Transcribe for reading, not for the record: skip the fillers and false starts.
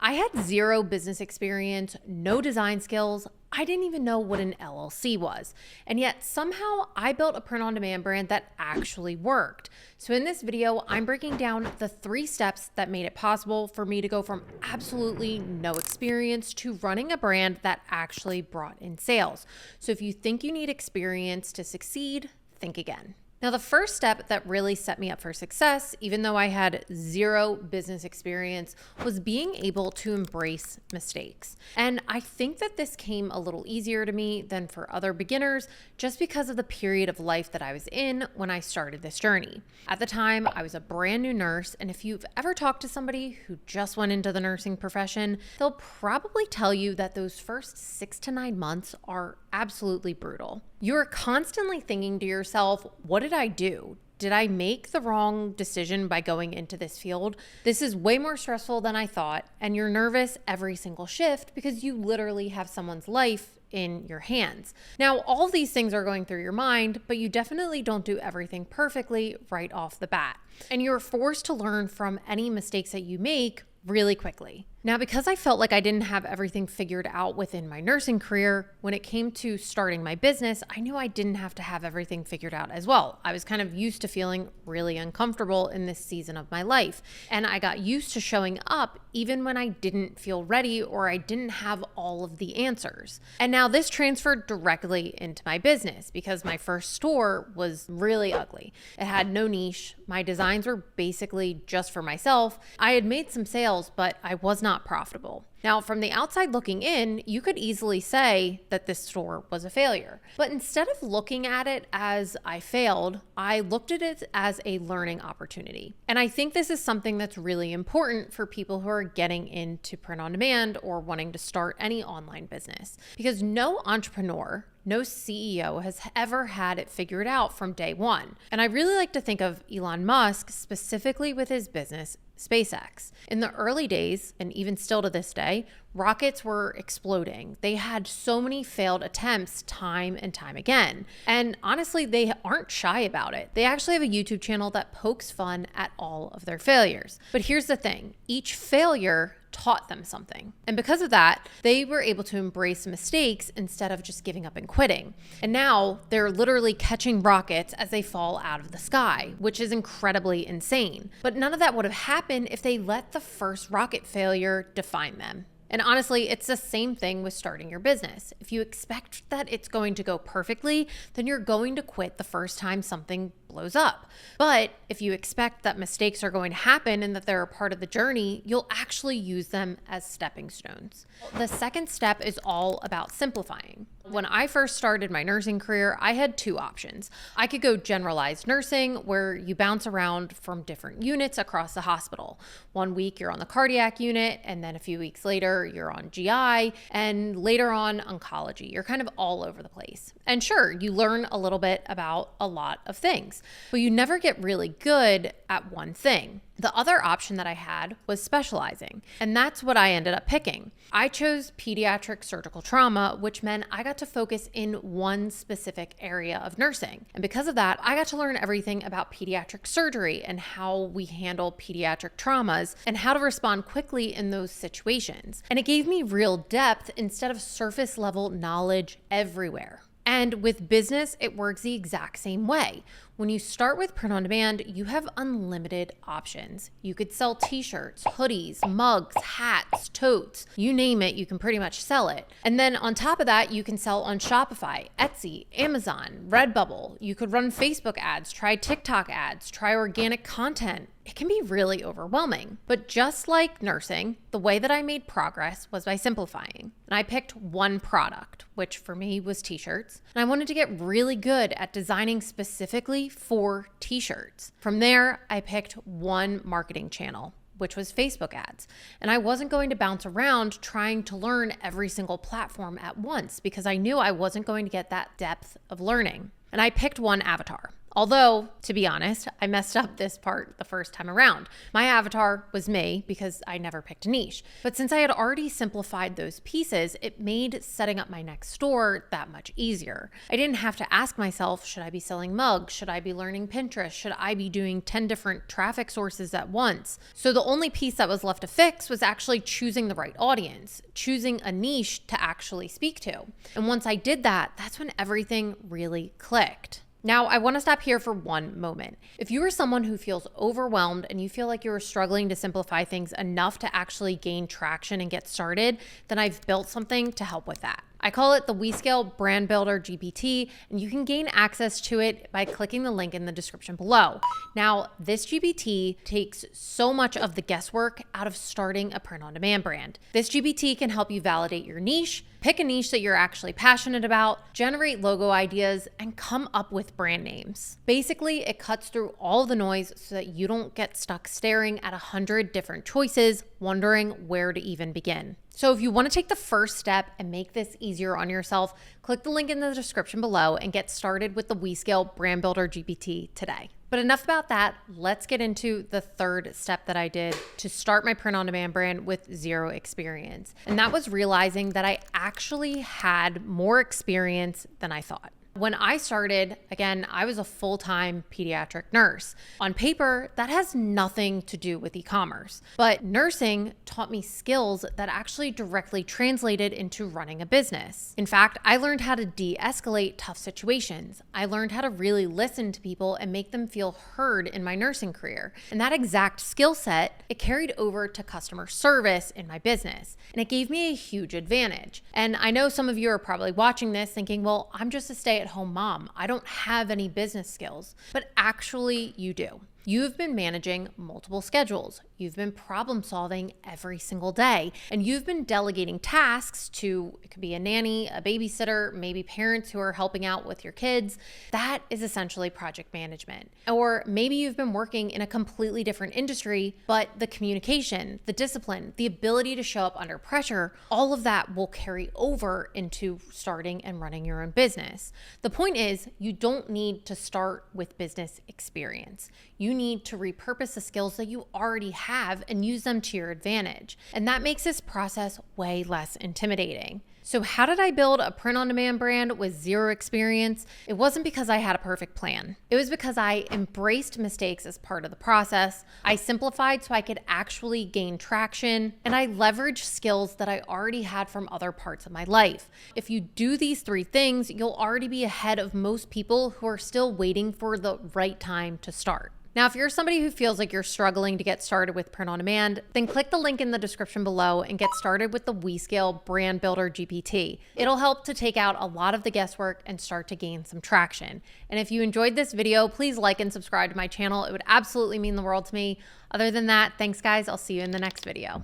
I had zero business experience, no design skills. I didn't even know what an LLC was. And yet somehow I built a print-on-demand brand that actually worked. So in this video, I'm breaking down the 3 steps that made it possible for me to go from absolutely no experience to running a brand that actually brought in sales. So if you think you need experience to succeed, think again. Now, the first step that really set me up for success, even though I had zero business experience, was being able to embrace mistakes. And I think that this came a little easier to me than for other beginners just because of the period of life that I was in when I started this journey. At the time, I was a brand new nurse, and if you've ever talked to somebody who just went into the nursing profession, they'll probably tell you that those first 6 to 9 months are absolutely brutal. You're constantly thinking to yourself, what did I do? Did I make the wrong decision by going into this field? This is way more stressful than I thought, and you're nervous every single shift because you literally have someone's life in your hands. Now, all of these things are going through your mind, but you definitely don't do everything perfectly right off the bat. And you're forced to learn from any mistakes that you make really quickly. Now, because I felt like I didn't have everything figured out within my nursing career, when it came to starting my business, I knew I didn't have to have everything figured out as well. I was kind of used to feeling really uncomfortable in this season of my life. And I got used to showing up even when I didn't feel ready or I didn't have all of the answers. And now this transferred directly into my business because my first store was really ugly. It had no niche. My designs were basically just for myself. I had made some sales, but I was not profitable. Now, from the outside looking in, you could easily say that this store was a failure. But instead of looking at it as I failed, I looked at it as a learning opportunity. And I think this is something that's really important for people who are getting into print on demand or wanting to start any online business. Because no entrepreneur, no CEO has ever had it figured out from day one. And I really like to think of Elon Musk specifically with his business, SpaceX. In the early days, and even still to this day, rockets were exploding. They had so many failed attempts time and time again. And honestly, they aren't shy about it. They actually have a YouTube channel that pokes fun at all of their failures. But here's the thing, each failure taught them something. And because of that, they were able to embrace mistakes instead of just giving up and quitting. And now they're literally catching rockets as they fall out of the sky, which is incredibly insane. But none of that would have happened if they let the first rocket failure define them. And honestly, it's the same thing with starting your business. If you expect that it's going to go perfectly, then you're going to quit the first time something blows up. But if you expect that mistakes are going to happen and that they're a part of the journey, you'll actually use them as stepping stones. The second step is all about simplifying. When I first started my nursing career, I had 2 options. I could go generalized nursing, where you bounce around from different units across the hospital. One week you're on the cardiac unit, and then a few weeks later you're on GI, and later on oncology. You're kind of all over the place. And sure, you learn a little bit about a lot of things, but you never get really good at one thing. The other option that I had was specializing, and that's what I ended up picking. I chose pediatric surgical trauma, which meant I got to focus in one specific area of nursing. And because of that, I got to learn everything about pediatric surgery and how we handle pediatric traumas and how to respond quickly in those situations. And it gave me real depth instead of surface level knowledge everywhere. And with business, it works the exact same way. When you start with print on demand, you have unlimited options. You could sell t-shirts, hoodies, mugs, hats, totes, you name it, you can pretty much sell it. And then on top of that, you can sell on Shopify, Etsy, Amazon, Redbubble. You could run Facebook ads, try TikTok ads, try organic content. It can be really overwhelming. But just like nursing, the way that I made progress was by simplifying. And I picked one product, which for me was t-shirts. And I wanted to get really good at designing specifically for t-shirts. From there, I picked one marketing channel, which was Facebook ads. And I wasn't going to bounce around trying to learn every single platform at once because I knew I wasn't going to get that depth of learning. And I picked one avatar. Although, to be honest, I messed up this part the first time around. My avatar was me because I never picked a niche. But since I had already simplified those pieces, it made setting up my next store that much easier. I didn't have to ask myself, should I be selling mugs? Should I be learning Pinterest? Should I be doing 10 different traffic sources at once? So the only piece that was left to fix was actually choosing the right audience, choosing a niche to actually speak to. And once I did that, that's when everything really clicked. Now, I want to stop here for one moment. If you are someone who feels overwhelmed and you feel like you're struggling to simplify things enough to actually gain traction and get started, then I've built something to help with that. I call it the WeScale Brand Builder GPT, and you can gain access to it by clicking the link in the description below. Now, this GPT takes so much of the guesswork out of starting a print-on-demand brand. This GPT can help you validate your niche, pick a niche that you're actually passionate about, generate logo ideas, and come up with brand names. Basically, it cuts through all the noise so that you don't get stuck staring at 100 different choices, wondering where to even begin. So if you want to take the first step and make this easier on yourself, click the link in the description below and get started with the WeScale Brand Builder GPT today. But enough about that. Let's get into the third step that I did to start my print-on-demand brand with zero experience. And that was realizing that I actually had more experience than I thought. When I started, again, I was a full-time pediatric nurse. On paper, that has nothing to do with e-commerce, but nursing taught me skills that actually directly translated into running a business. In fact, I learned how to de-escalate tough situations. I learned how to really listen to people and make them feel heard in my nursing career. And that exact skill set, it carried over to customer service in my business, and it gave me a huge advantage. And I know some of you are probably watching this thinking, well, I'm just a stay-at-home mom. I don't have any business skills, but actually you do. You've been managing multiple schedules. You've been problem solving every single day, and you've been delegating tasks to, it could be a nanny, a babysitter, maybe parents who are helping out with your kids. That is essentially project management. Or maybe you've been working in a completely different industry, but the communication, the discipline, the ability to show up under pressure, all of that will carry over into starting and running your own business. The point is, you don't need to start with business experience. You need to repurpose the skills that you already have and use them to your advantage. And that makes this process way less intimidating. So how did I build a print-on-demand brand with zero experience? It wasn't because I had a perfect plan. It was because I embraced mistakes as part of the process. I simplified so I could actually gain traction, and I leveraged skills that I already had from other parts of my life. If you do these three things, you'll already be ahead of most people who are still waiting for the right time to start. Now, if you're somebody who feels like you're struggling to get started with print on demand, then click the link in the description below and get started with the WeScale Brand Builder GPT. It'll help to take out a lot of the guesswork and start to gain some traction. And if you enjoyed this video, please like and subscribe to my channel. It would absolutely mean the world to me. Other than that, thanks guys. I'll see you in the next video.